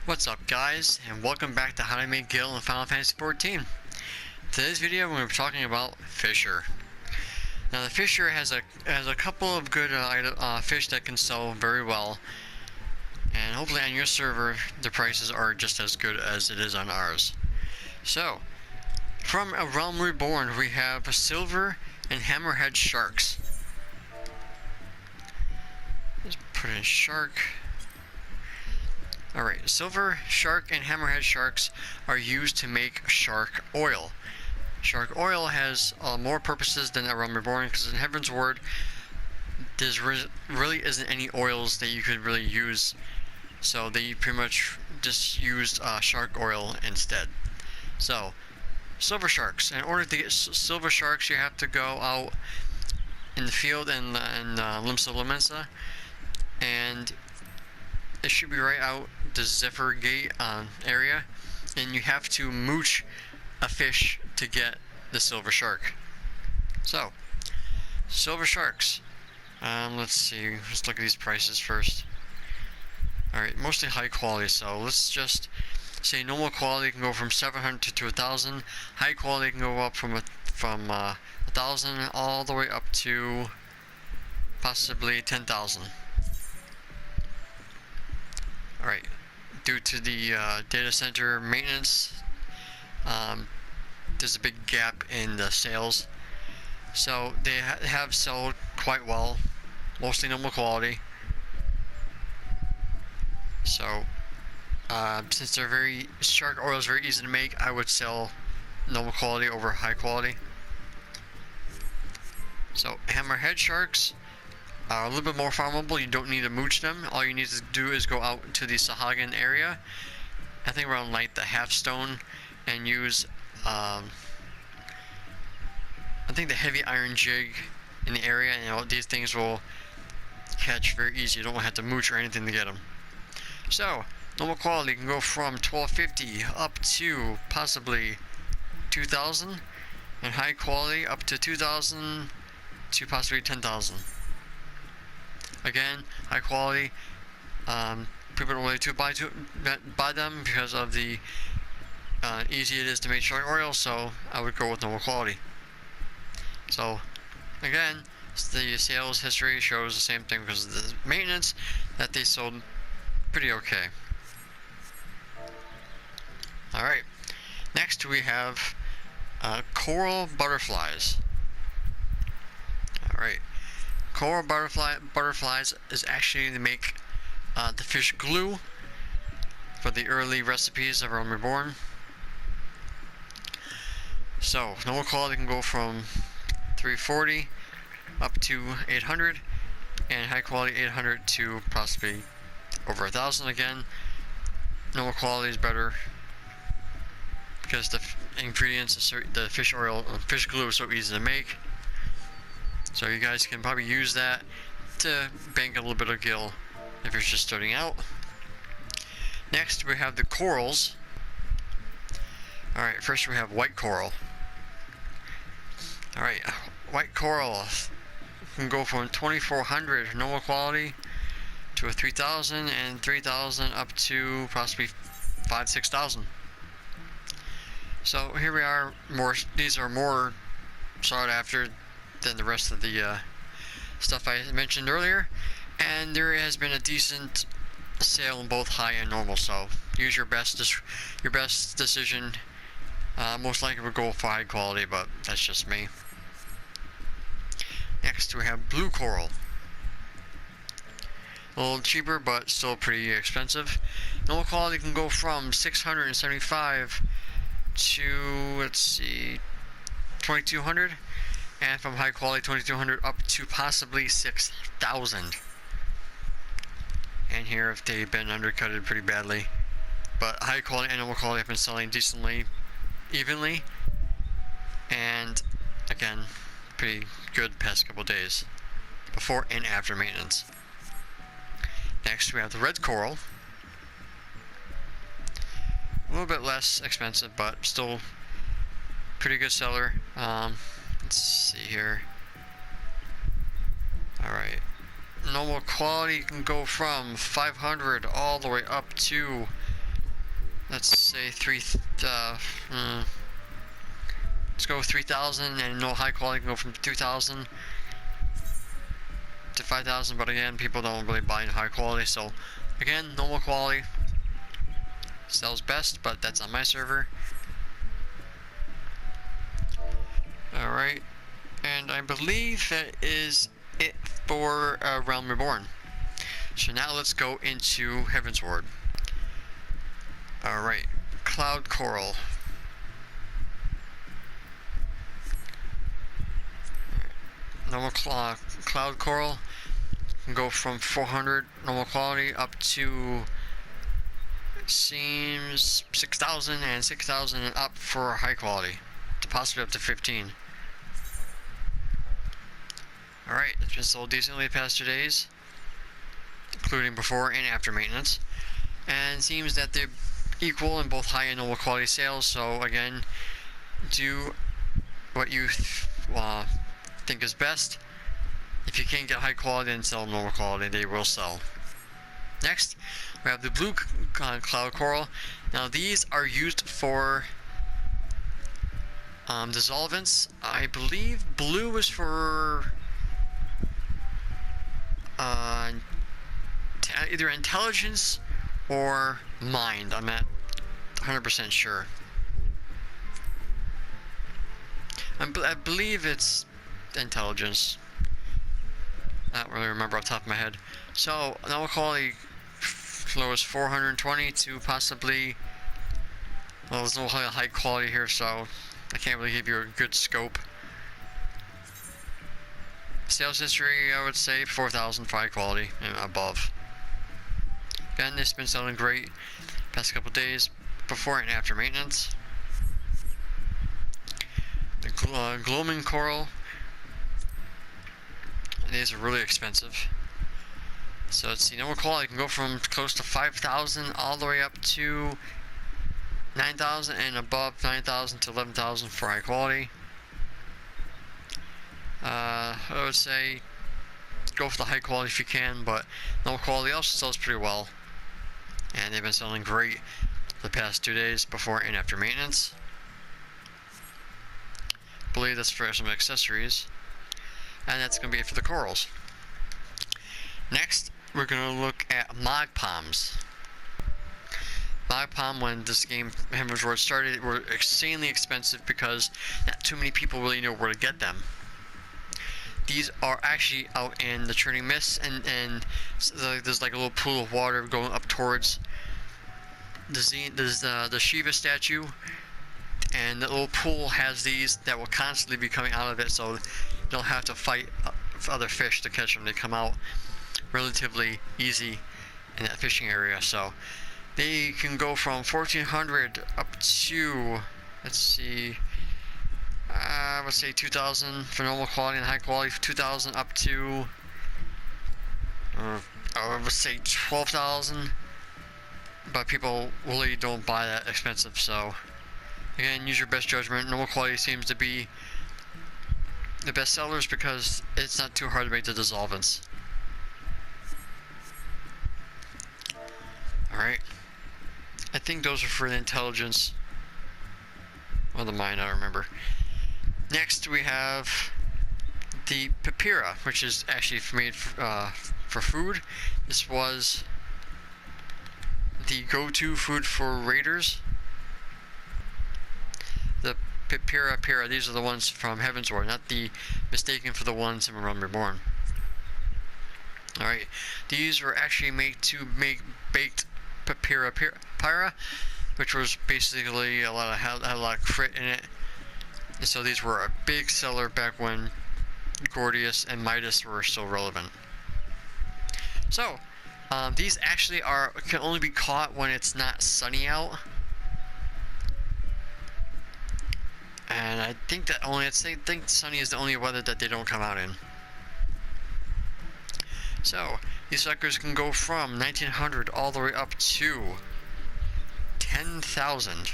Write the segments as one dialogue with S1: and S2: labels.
S1: What's up guys, and welcome back to How to Make Gil in Final Fantasy XIV. Today's video we're talking about Fisher. Now the Fisher has a couple of good fish that can sell very well, and hopefully on your server the prices are just as good as it is on ours. So, from A Realm Reborn we have Silver and Hammerhead Sharks. Let's put in Shark. Alright, Silver Shark and Hammerhead Sharks are used to make shark oil. Shark oil has more purposes than A Realm Reborn, because in Heaven's Word, there really isn't any oils that you could really use, so they pretty much just used shark oil instead. So, Silver Sharks. In order to get Silver Sharks, you have to go out in the field in Limsa Lamensa, and it should be right out the Zephyr Gate area, and you have to mooch a fish to get the Silver Shark. So, Silver Sharks. Let's see. Let's look at these prices first. Alright, mostly high quality, so let's just say normal quality can go from 700 to 1,000. High quality can go up from 1,000 all the way up to possibly 10,000. Alright, due to the data center maintenance, there's a big gap in the sales. So they have sold quite well, mostly normal quality. So since shark oil is very easy to make, I would sell normal quality over high quality. So Hammerhead Sharks are a little bit more farmable. You don't need to mooch them. All you need to do is go out to the Sahagin area, I think around like the half stone, and use I think the heavy iron jig in the area, and these things will catch very easy. You don't have to mooch or anything to get them. So normal quality can go from 1250 up to possibly 2,000, and high quality up to 2,000 to possibly 10,000. Again, high quality. People don't really buy them because of the easy it is to make shark oil, so I would go with normal quality. So, again, the sales history shows the same thing because of the maintenance, that they sold pretty okay. Alright, next we have coral butterflies. Alright. Coral butterflies is actually to make the fish glue for the early recipes of Realm Reborn. So, normal quality can go from 340 up to 800, and high quality 800 to possibly over 1,000 again. Normal quality is better because the ingredients, the fish oil, fish glue is so easy to make. So you guys can probably use that to bank a little bit of gil if you're just starting out. Next we have the corals. Alright, first we have white coral. Alright, white coral can go from 2,400 normal quality to a 3,000, and 3,000 up to possibly 5,000-6,000. So here we are. These are more sought after than the rest of the stuff I mentioned earlier, and there has been a decent sale in both high and normal, so use your best decision. Most likely would go for high quality, but that's just me. Next we have blue coral. A little cheaper, but still pretty expensive. Normal quality can go from 675 to, let's see, 2,200. And from high quality 2,200 up to possibly 6,000. And here if they've been undercutted pretty badly. But high quality and normal quality have been selling decently, evenly. And again, pretty good past couple days, before and after maintenance. Next we have the red coral. A little bit less expensive, but still pretty good seller. Let's see here. Alright. Normal quality can go from 500 all the way up to let's say let's go with 3,000, and no high quality can go from 2,000 to 5,000, but again, people don't really buy in high quality, so again, normal quality sells best, but that's on my server. Alright, and I believe that is it for Realm Reborn. So now let's go into Heavensward. Alright, Cloud Coral. Normal Cloud Coral can go from 400 normal quality up to, seems, 6,000 and 6,000 and up for high quality, to possibly up to 15. Alright, it's been sold decently the past 2 days, including before and after maintenance, and it seems that they're equal in both high and normal quality sales. So again, do what you think is best. If you can't get high quality, then sell normal quality, they will sell. Next, we have the blue Cloud Coral. Now these are used for dissolvents. I believe blue is for either intelligence or mind. I'm not 100% sure. I believe it's intelligence. I don't really remember off the top of my head. So normal quality lowers 420 to possibly, well, there's no high quality here, so I can't really give you a good scope. Sales history, I would say 4,000 for high quality and above. Again, it's been selling great past couple days, before and after maintenance. The gloaming coral, these are really expensive. So let's see, normal quality can go from close to 5,000 all the way up to 9,000, and above 9,000 to 11,000 for high quality. I would say go for the high quality if you can, but normal quality also sells pretty well, and they've been selling great the past 2 days before and after maintenance. I believe that's for some accessories, and that's going to be it for the corals. Next, we're going to look at Mog Palms. Mog Palm, when this game Hammerhead started, were insanely expensive because not too many people really know where to get them. These are actually out in the churning mist, and there's like a little pool of water going up towards the Shiva statue, and the little pool has these that will constantly be coming out of it, so you don't have to fight other fish to catch them. They come out relatively easy in that fishing area. So they can go from 1,400 up to, let's see, I would say 2,000 for normal quality, and high quality 2,000 up to, I would say 12,000. But people really don't buy that expensive. So again, use your best judgment. Normal quality seems to be the best sellers because it's not too hard to make the dissolvents. Alright, I think those are for the intelligence or the mind, I don't remember. Next we have the Papaya, which is actually made for food. This was the go-to food for raiders. The Papaya, these are the ones from Heavensward, not the mistaken for the ones in Realm Reborn. Alright, these were actually made to make baked Papaya, which was basically had a lot of crit in it. And so these were a big seller back when Gordius and Midas were still relevant. So these actually can only be caught when it's not sunny out, and I think sunny is the only weather that they don't come out in. So these suckers can go from 1,900 all the way up to 10,000,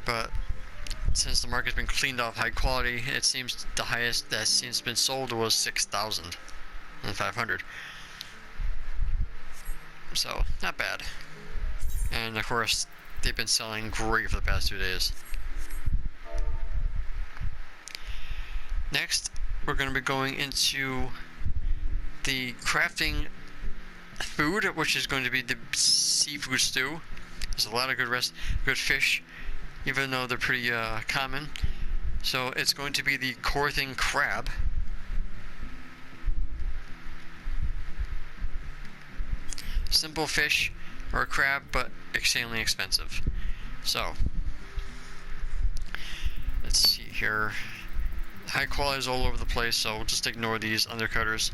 S1: but since the market's been cleaned off high quality, it seems the highest that seems been sold was 6,500. So not bad. And of course, they've been selling great for the past 2 days. Next, we're going to be going into the crafting food, which is going to be the seafood stew. There's a lot of good fish, even though they're pretty common. So it's going to be the Corthing crab. Simple fish or a crab, but extremely expensive. So let's see here. High quality is all over the place, so we'll just ignore these undercutters.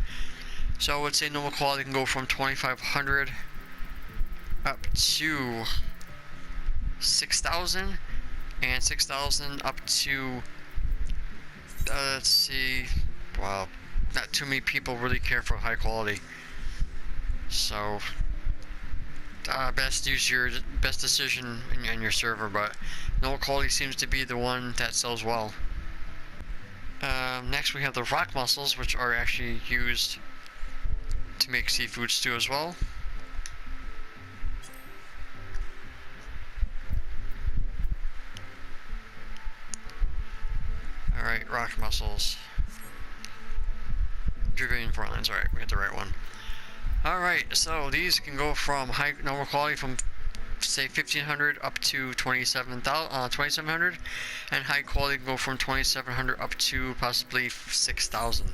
S1: So I would say normal quality can go from 2,500 up to 6,000, and 6,000 up to let's see. Wow, not too many people really care for high quality. So best use your best decision in your server, but normal quality seems to be the one that sells well. Next we have the rock mussels, which are actually used to make seafood stew as well. Alright, rock mussels. Dravidian portlands, alright, we got the right one. Alright, so these can go from high normal quality from say 1,500 up to 2,700, and high quality can go from 2,700 up to possibly 6,000.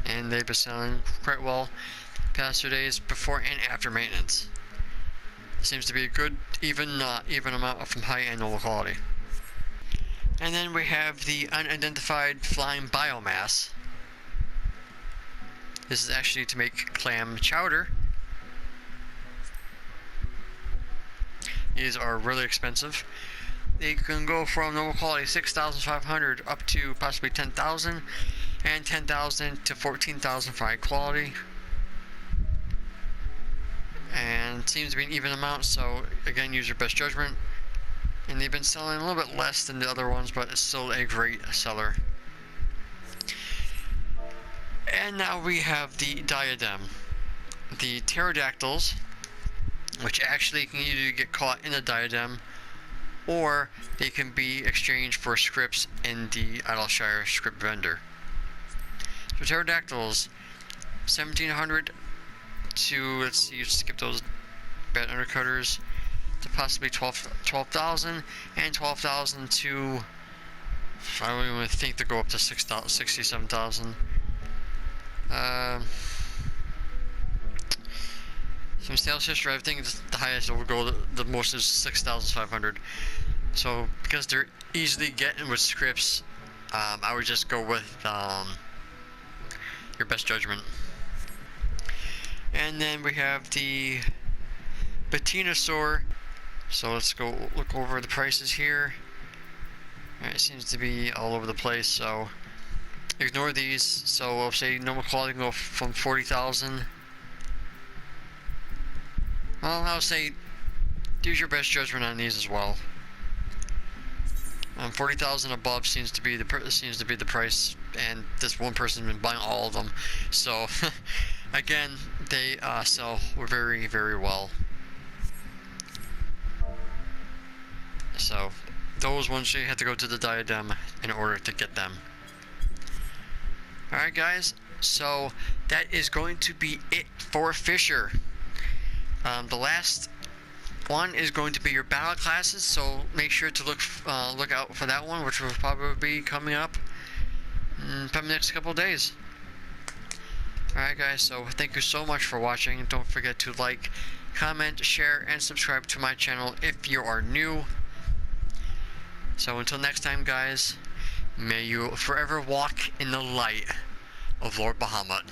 S1: And they've been selling quite well past 2 days before and after maintenance. Seems to be a good even amount from high and normal quality. And then we have the Unidentified flying biomass. This is actually to make clam chowder. These are really expensive. They can go from normal quality 6,500 up to possibly 10,000, and 10,000 to 14,000 for high quality. And it seems to be an even amount, so again, use your best judgment. And they've been selling a little bit less than the other ones, but it's still a great seller. And now we have the Diadem. The pterodactyls, which actually can either get caught in a diadem, or they can be exchanged for scripts in the Idleshire script vendor. So pterodactyls, 1,700 to, let's see, skip those bad undercutters, to possibly 12,000, and 12,000 to, I don't even think to go up to 67,000. From sales history, I think the highest it will go, the most is 6,500. So because they're easily getting with scripts, I would just go with your best judgment. And then we have the Patinosaur. So let's go look over the prices here. Alright, it seems to be all over the place, so ignore these. So I'll say normal quality can go from 40,000. Well, I'll say use your best judgment on these as well. 40,000 above seems to be the price, and this one person's been buying all of them. So again, they sell very, very well. So those ones you have to go to the Diadem in order to get them. Alright guys, so that is going to be it for Fisher. The last one is going to be your battle classes, so make sure to look out for that one, which will probably be coming up in the next couple of days. Alright guys, so thank you so much for watching. Don't forget to like, comment, share, and subscribe to my channel if you are new. So until next time guys, may you forever walk in the light of Lord Bahamut.